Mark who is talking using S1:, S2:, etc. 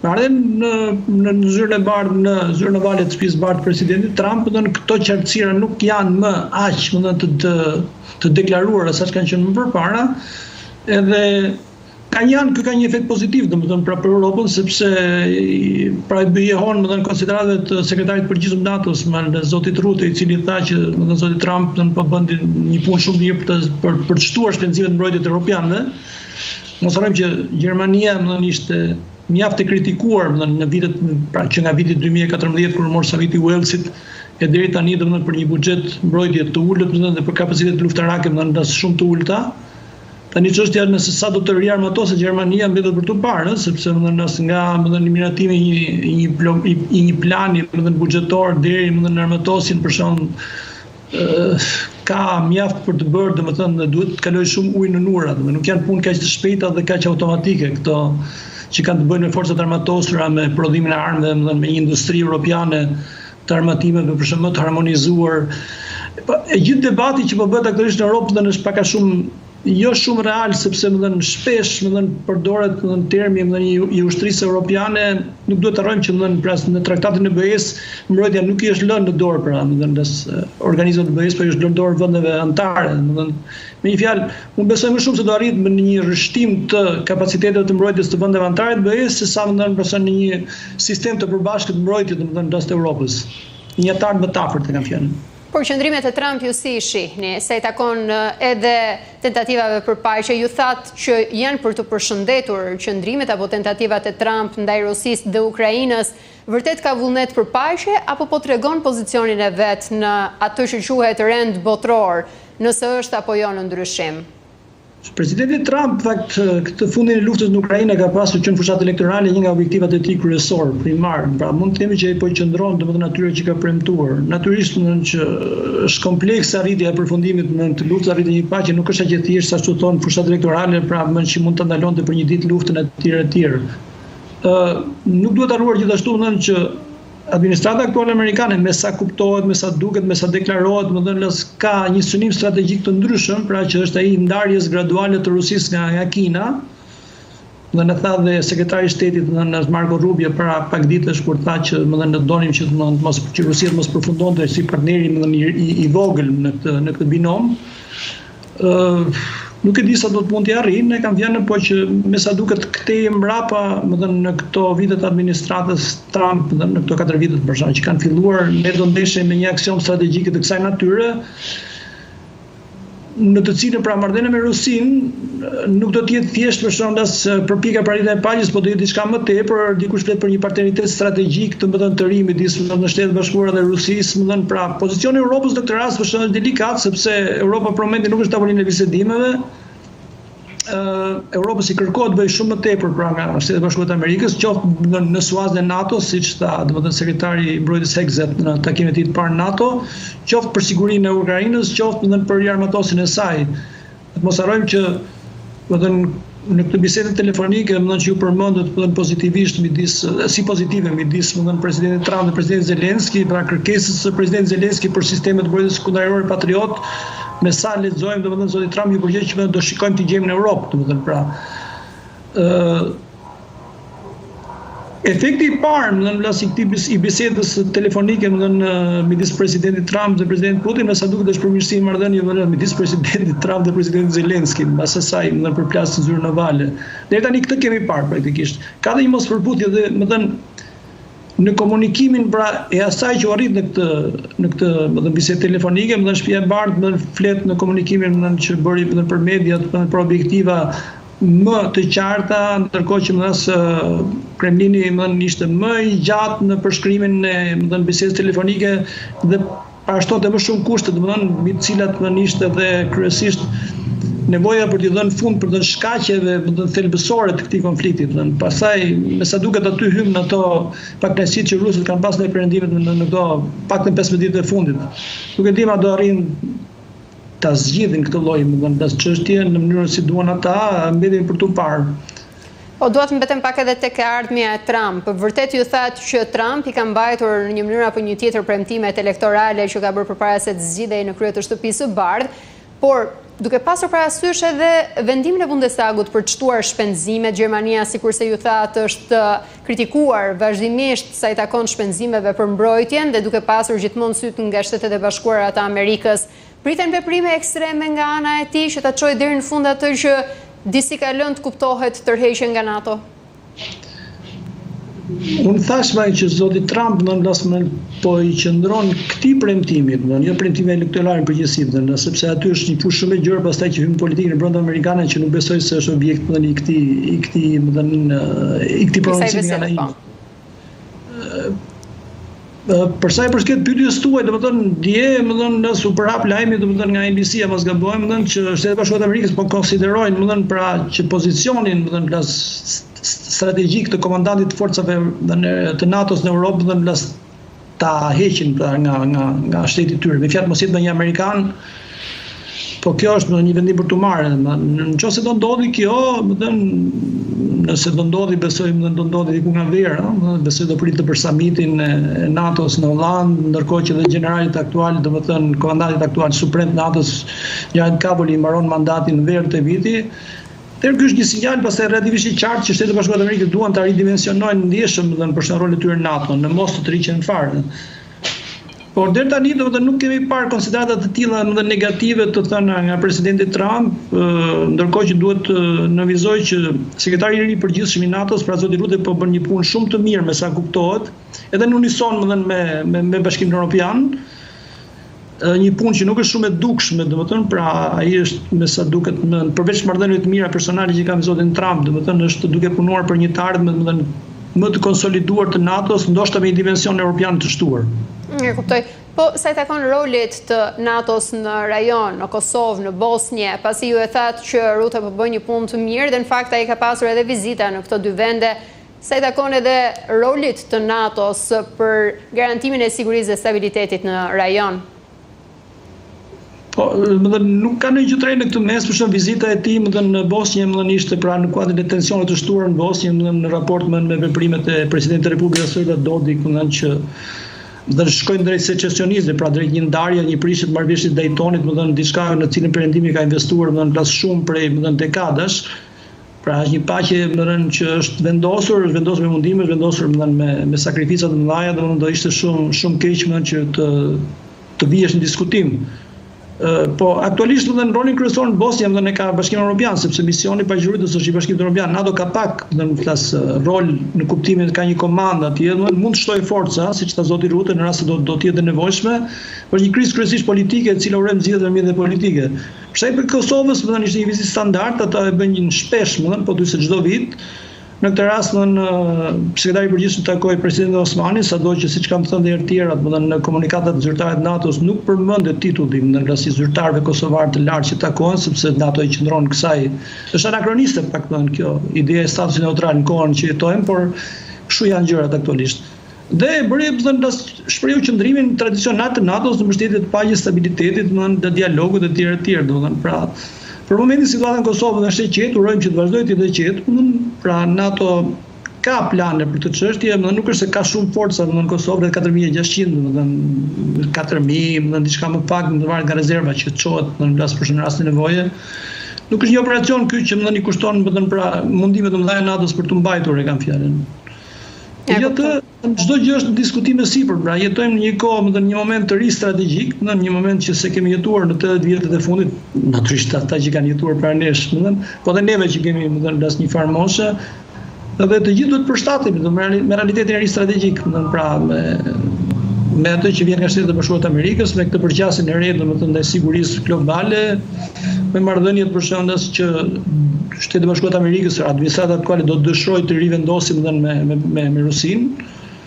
S1: Edhe në zyrën e bardhë, në zyrën e valet të shtëpisë bardhë presidentit Trump, këto qartësira nuk janë më aq të deklaruara sa kanë qenë më përpara, edhe ka një efekt pozitiv pra për Europën, sepse pra i bëjehon konsideratëve të sekretarit përgjithshëm të NATO-s, zotit Rutte, i cili tha që zoti Trump po bën një punë shumë mirë për të shtuar shpenzimet e mbrojtjes europiane. Mos harrojmë që Gjermania ishte mjaft e kritikuar në vitet që nga viti 2014 kur mor Saviti Walesit e deri tani për një buxhet mbrojtje të ulët dhe për kapacitet luftarake shumë të ulta. Tani çështja nëse sa do të riarmatosë Gjermania mbetet për të parë, sepse nga eliminatimi i një plani buxhetor deri në armatosjen për shkak ka mjaft për të bërë, duhet të kalojë shumë ujë në ura, nuk janë punë kaq të shpejta dhe kaq automatike këto që kanë të bëjnë me forcat armatosura, me prodhimin e armëve, me një industri europiane të armatimeve për shkak të harmonizuar. E gjithë debati që po bëhet aktualisht në Europë është pak a shumë jo shumë real, sepse shpesh përdoret termi i ushtrisë europiane. Nuk duhet të harrojmë që në traktatin e BE-s mbrojtja nuk i është lënë në dorë organizmat e BE-s, por i është lënë në dorë vendeve anëtare. Me një fjalë, unë besoj më shumë se do arrit në një rrështim të kapaciteteve të mbrojtjes të vendeve anëtare të BE-s sesa në një sistem të përbashkët mbrojtje në rast të Europës. Një atar më të afërt kam fjalën.
S2: Por qëndrimet e Trump ju si shihni, se i takon edhe tentativave për paqe, ju thatë që janë për të përshëndetur qëndrimet apo tentativat e Trump ndaj Rusisë dhe Ukrainës, vërtet ka vullnet për paqe apo po tregon pozicionin e vet në atë që quhet rend botror, nëse është apo jo në ndryshim?
S1: Presidenti Trump, këtë fundin e luftës në Ukrainë ka pasur që në fushat elektorale një nga objektivat e tij kryesor, primar. Pra mund të themi që ai po qëndron atyre që ka premtuar. Natyrisht që është komplekse arritja e përfundimit në të luftës, arritja një paqe nuk është aq e thjeshtë sa ashtu thonë fushat elektorale, pra që mund ta ndalonte për një ditë luftën e tjerë. Nuk duhet harruar gjithashtu që administrata aktuale amerikane, me sa kuptohet, me sa duket, me sa deklarohet, ka një synim strategjik të ndryshëm, pra që është ai ndarjes graduale të Rusisë nga Kina. Në tha dhe sekretari i shtetit Marco Rubio para pak ditësh kur tha që ne donim që Rusia të mos përfundonte si partneri i vogël në këtë binom. Nuk e di sa do të mund t'i arrijë, ne kam vjenë, po që me sa duket këtej mbrapa, në këto vitet administratës Trump, në këto 4 vitet për shkak që kanë filluar, ne do ndeshemi me një aksion strategjik të kësaj natyre, në të cilën pra marrëdhënia me Rusinë nuk do të jetë thjesht për shkak të përpjekja për arritjen e paqes, por do jetë diçka më tepër, dikush flet për një partneritet strategjik të ri midis Shtetit Bashkuar dhe Rusisë, pra pozicioni i Europës në këtë rast është delikat, sepse Europa për momentin nuk është tavolinë e bisedimeve. Europës i kërkohet bëj shumë më tepër pra nga Shtetet Bashkuara të Amerikës, qoftë në suazën e NATO, siç tha sekretari i mbrojtjes Hexet në takimin e tij të parë NATO, qoftë për sigurinë e Ukrainës, qoftë për riarmatosjen e saj. Mos harrojmë që në këtë bisedë telefonike që ju përmendët pozitivisht si pozitive midis presidentit Trump dhe presidentit Zelenski, pra kërkesës së presidentit Zelenski për sistemet mbrojtjes sekondariore Patriot, me sa lexojmë, zoti Trump ju përgjigj që do shikojmë të gjejmë në Europë, pra. Efekti i parë në plasë i bisedës telefonike midis presidentit Trump dhe presidentit Putin, me sa duket është përmirësimi i marrëdhënieve midis presidentit Trump dhe presidentit Zelenski, mbas asaj për plasë të zyrën navale. Deri tani këtë kemi parë praktikisht. Ka dhe një mospërputhje dhe në komunikimin pra e asaj që arrit në këtë bisedë telefonike, shtëpia e bardhë flet në komunikimin që bëri për mediat, për objektiva më të qarta, ndërkohë që Kremlini ishte më i gjatë në përshkrimin e bisedës telefonike dhe parashtonte më shumë kushte, mbi të cilat ishte dhe kryesisht nevoja për t'i dhënë fund për të shkaqeve thelbësore të këtij konflikti. Pastaj, me sa duket aty hym në ato pakënaqësitë që rusët kanë pasur në perëndimet në këto pak të 15 ditët e fundit. Nuk e di ma do arrin ta zgjidhin këtë lloj çështje në mënyrën si duan ata, mbetin për tu parë.
S2: Po duhet mbetem pak edhe tek ardhmja e Trump. Vërtet ju thatë që Trump i ka mbajtur në një mënyrë apo një tjetër premtimet elektorale që ka bërë përpara se të zgjidhej në krye të shtëpisë së bardhë, por duke pasur parasysh edhe vendimin e Bundestagut për të shtuar shpenzimet, Gjermania, sikurse ju thatë, është kritikuar vazhdimisht sa i takon shpenzimeve për mbrojtjen dhe duke pasur gjithmonë syt nga Shtetet e Bashkuara të Amerikës, priten veprime ekstreme nga ana e tij që ta çojë deri në fund atë që disi ka lënë të kuptohet tërheqjen nga NATO.
S1: Unë thashma që zoti Trump po i qëndron këtij premtimit, jo premtimi elektoral në përgjithësi, sepse aty është një fushë shumë e gjerë pastaj që hyn politikën e brenda amerikane që nuk besoj se është objekt i këtij prononcimi nga ai. Për sa i përket pyetjes tuaj, dje, u përhap lajmi, nga NBC, mos gabojmë, që Shtetet e Bashkuara të Amerikës po konsiderojnë, pra që pozicionin, strategjik të komandantit të forcave të NATO-s në Europë ta heqin nga shteti i tyre. Me fjalë mos jetë një Amerikan, po kjo është një vendim për t'u marrë. Nëse do ndodhi kjo, nëse do ndodhi, besoj do ndodhi diku nga vera, besoj do pritet për summitin e NATO-s në Hollandë, ndërkohë që dhe generalit aktual, komandantit aktual suprem të NATO-s, Gjerard Kaboli mbaron mandatin në verë të viti. Ky është një sinjal pastaj relativisht i qartë që Shtetet e Bashkuara të Amerikës duan ta ridimensionojnë ndjeshëm për rolin e tyre në NATO, në mos të tërhiqen fare. Por deri tani nuk kemi parë konsiderata të tilla negative të thëna nga presidenti Trump, ndërkohë që duhet të nënvizoj që sekretari i ri i përgjithshëm i NATO-s, pra zoti Rutte, po bën një punë shumë të mirë me sa kuptohet, edhe në unison me Bashkimin Evropian. Një punë që nuk është shumë e dukshme, pra ai është me sa duket përveç marrëdhënieve të mira personale që ka me zotin Trump, është duke punuar për një të ardhmë më të konsoliduar të NATO-s, ndoshta me një dimension evropian të shtuar.
S2: E kuptoj. Po sa i takon rolit të NATO-s në rajon, në Kosovë, në Bosnjë, pasi ju e thatë që Rutte po bën një punë të mirë dhe në fakt ai ka pasur edhe vizita në këto dy vende, sa i takon edhe rolit të NATO-s për garantimin e sigurisë dhe stabilitetit në rajon?
S1: Po, nuk ka ndonjë gjë të re në këtë mes, për shembull vizita e tij në Bosnjë ishte pra në kuadrin e tensioneve të shtuara në Bosnjë, në raport me veprimet e presidentit të Republikës së Dodik, që shkojnë drejt secesionizmit, pra drejt një ndarje, një prishje të marrëveshjes Daytonit, diçka në cilën Perëndimi ka investuar pas shumë prej dekadash. Pra është një paqe që është vendosur me mundime, është vendosur me sakrifica të mëdha, do ishte shumë keq që të vihesh në diskutim. Po aktualisht rolin kryesor në Bosnjë e ka Bashkimi Evropian, sepse misioni paqërues është i Bashkimit Evropian. NATO ka pak rol në kuptimin ka një komandë atje, mund të shtojë forca, siç tha zoti Rutte, në rast se do të jetë nevojshme, por një krizë kryesisht politike e cila urren zgjedhje mjedhe politike. Për sa i përket Kosovës, ishte një vizitë standard, ata e bëjnë shpesh, po thuajse çdo vit. Në këtë rast, sekretari i përgjithshëm takoi presidentin Osmani, sado që siç kam thënë edhe tjerat, në komunikatat zyrtare të NATO-s nuk përmendet titulli nga si zyrtarëve kosovar të lartë që takohen, sepse NATO i qëndron kësaj. Është anakroniste pak kjo ide e statusit neutral në kohën që jetojmë, por kështu janë gjërat aktualisht. Dhe bëri shprehu qëndrimin tradicional të NATO-s në mbështetje të paqes, stabilitetit, të dialogut e tjerë. Pra, për momentin situata në Kosovë është e qetë, urojmë që të vazhdojë të jetë e qetë. Pra NATO ka plane për këtë çështje, nuk është se ka shumë forca në Kosovë, 4600, 4000, diçka më pak, varet nga rezerva që çohet në rastin e nevoje. Nuk është një operacion ky që i kushton mundime të mëdha NATO-s për të mbajtur, e kam fjalën. Çdo gjë është në diskutim e sipër, pra jetojmë në një kohë, në një moment të ri strategjik, në një moment që se kemi jetuar në 80 vjetët e fundit, natyrisht ata që kanë jetuar para nesh, po dhe neve që kemi as një farë moshe, dhe të gjithë duhet përshtatemi me realitetin e ri strategjik, pra me atë që vjen nga Shtetet e Bashkuara të Amerikës, me këtë përqasjen e re, ndaj sigurisë globale, me marrëdhëniet për shembull që Shtetet e Bashkuara të Amerikës, administrata aktuale do të dëshirojë të rivendosin me Rusinë.